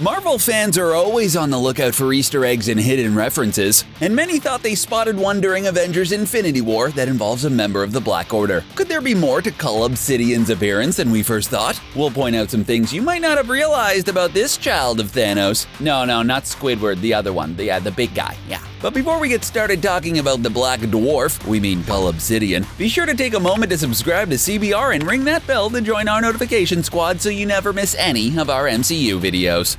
Marvel fans are always on the lookout for Easter eggs and hidden references, and many thought they spotted one during Avengers Infinity War that involves a member of the Black Order. Could there be more to Cull Obsidian's appearance than we first thought? We'll point out some things you might not have realized about this child of Thanos. No, not Squidward, the other one, the big guy, yeah. But before we get started talking about the Black Dwarf, we mean Cull Obsidian, be sure to take a moment to subscribe to CBR and ring that bell to join our notification squad so you never miss any of our MCU videos.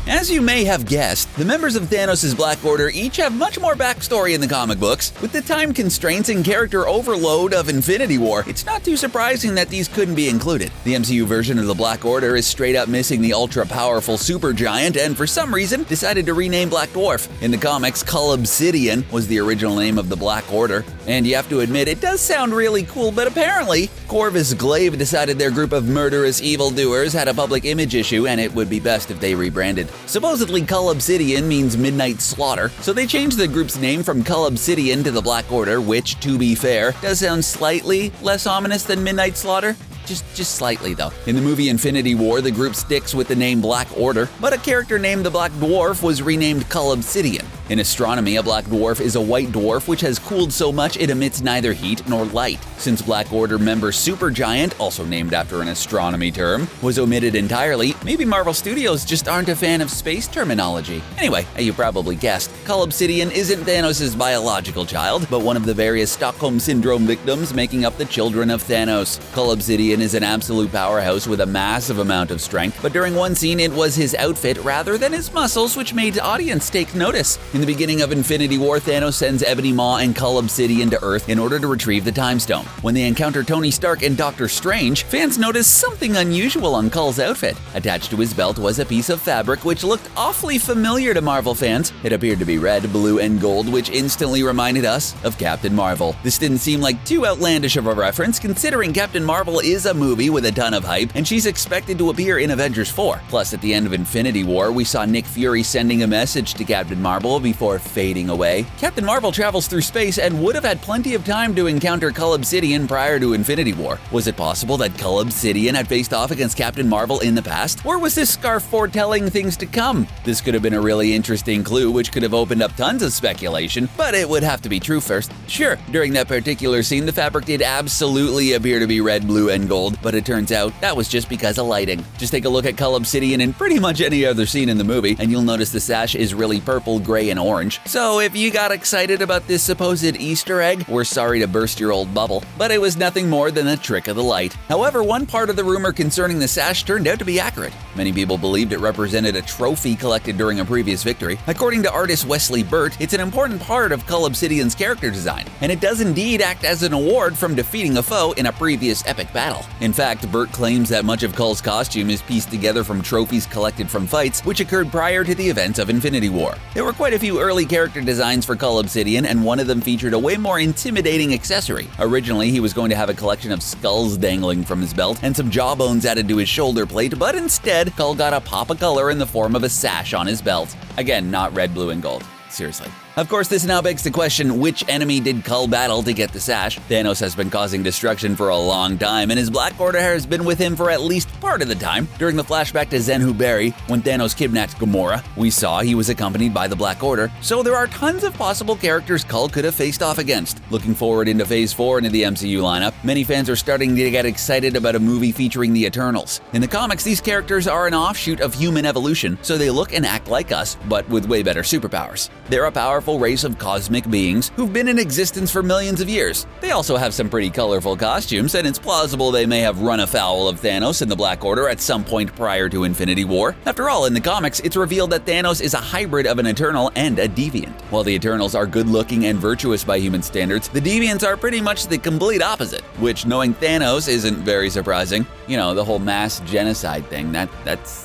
As you may have guessed, the members of Thanos' Black Order each have much more backstory in the comic books. With the time constraints and character overload of Infinity War, it's not too surprising that these couldn't be included. The MCU version of the Black Order is straight up missing the ultra-powerful supergiant and for some reason decided to rename Black Dwarf. In the comics, Cull Obsidian was the original name of the Black Order, and you have to admit it does sound really cool, but apparently Corvus Glaive decided their group of murderous evildoers had a public image issue and it would be best if they rebranded. Supposedly, Cull Obsidian means Midnight Slaughter, so they changed the group's name from Cull Obsidian to the Black Order, which, to be fair, does sound slightly less ominous than Midnight Slaughter. Just slightly, though. In the movie Infinity War, the group sticks with the name Black Order, but a character named the Black Dwarf was renamed Cull Obsidian. In astronomy, a black dwarf is a white dwarf which has cooled so much it emits neither heat nor light. Since Black Order member Supergiant, also named after an astronomy term, was omitted entirely, maybe Marvel Studios just aren't a fan of space terminology. Anyway, you probably guessed, Cull Obsidian isn't Thanos' biological child, but one of the various Stockholm Syndrome victims making up the children of Thanos. Cull Obsidian is an absolute powerhouse with a massive amount of strength, but during one scene it was his outfit rather than his muscles which made the audience take notice. In the beginning of Infinity War, Thanos sends Ebony Maw and Cull Obsidian to Earth in order to retrieve the Time Stone. When they encounter Tony Stark and Doctor Strange, fans notice something unusual on Cull's outfit. Attached to his belt was a piece of fabric which looked awfully familiar to Marvel fans. It appeared to be red, blue, and gold, which instantly reminded us of Captain Marvel. This didn't seem like too outlandish of a reference, considering Captain Marvel is a movie with a ton of hype, and she's expected to appear in Avengers 4. Plus, at the end of Infinity War, we saw Nick Fury sending a message to Captain Marvel before fading away. Captain Marvel travels through space and would have had plenty of time to encounter Cull Obsidian prior to Infinity War. Was it possible that Cull Obsidian had faced off against Captain Marvel in the past? Or was this scarf foretelling things to come? This could have been a really interesting clue which could have opened up tons of speculation, but it would have to be true first. Sure, during that particular scene, the fabric did absolutely appear to be red, blue, and gold, but it turns out that was just because of lighting. Just take a look at Cull Obsidian in pretty much any other scene in the movie, and you'll notice the sash is really purple, gray, and orange. So if you got excited about this supposed Easter egg, we're sorry to burst your old bubble, but it was nothing more than a trick of the light. However, one part of the rumor concerning the sash turned out to be accurate. Many people believed it represented a trophy collected during a previous victory. According to artist Wesley Burt, it's an important part of Cull Obsidian's character design, and it does indeed act as an award from defeating a foe in a previous epic battle. In fact, Burt claims that much of Cull's costume is pieced together from trophies collected from fights which occurred prior to the events of Infinity War. There were quite a few early character designs for Cull Obsidian, and one of them featured a way more intimidating accessory. Originally, he was going to have a collection of skulls dangling from his belt and some jawbones added to his shoulder plate, but instead, Cull got a pop of color in the form of a sash on his belt. Again, not red, blue, and gold. Seriously. Of course, this now begs the question, which enemy did Cull battle to get the sash? Thanos has been causing destruction for a long time, and his Black Order has been with him for at least part of the time. During the flashback to Zen-Huberi, when Thanos kidnapped Gamora, we saw he was accompanied by the Black Order, so there are tons of possible characters Cull could have faced off against. Looking forward into Phase 4 into the MCU lineup, many fans are starting to get excited about a movie featuring the Eternals. In the comics, these characters are an offshoot of human evolution, so they look and act like us, but with way better superpowers. They're a powerful race of cosmic beings who've been in existence for millions of years. They also have some pretty colorful costumes, and it's plausible they may have run afoul of Thanos and the Black Order at some point prior to Infinity War. After all, in the comics, it's revealed that Thanos is a hybrid of an Eternal and a Deviant. While the Eternals are good-looking and virtuous by human standards, the Deviants are pretty much the complete opposite, which, knowing Thanos, isn't very surprising. You know, the whole mass genocide thing, that's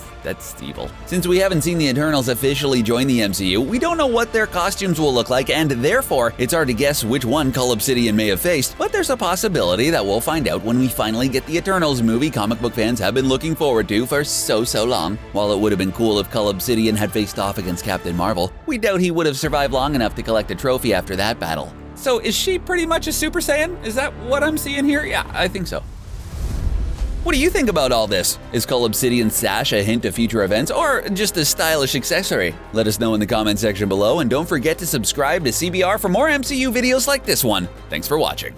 evil. Since we haven't seen the Eternals officially join the MCU, we don't know what their costumes will look like, and therefore, it's hard to guess which one Cull Obsidian may have faced, but there's a possibility that we'll find out when we finally get the Eternals movie comic book fans have been looking forward to for so long. While it would have been cool if Cull Obsidian had faced off against Captain Marvel, we doubt he would have survived long enough to collect a trophy after that battle. So is she pretty much a Super Saiyan? Is that what I'm seeing here? Yeah, I think so. What do you think about all this? Is Cull Obsidian's sash a hint of future events, or just a stylish accessory? Let us know in the comment section below, and don't forget to subscribe to CBR for more MCU videos like this one. Thanks for watching.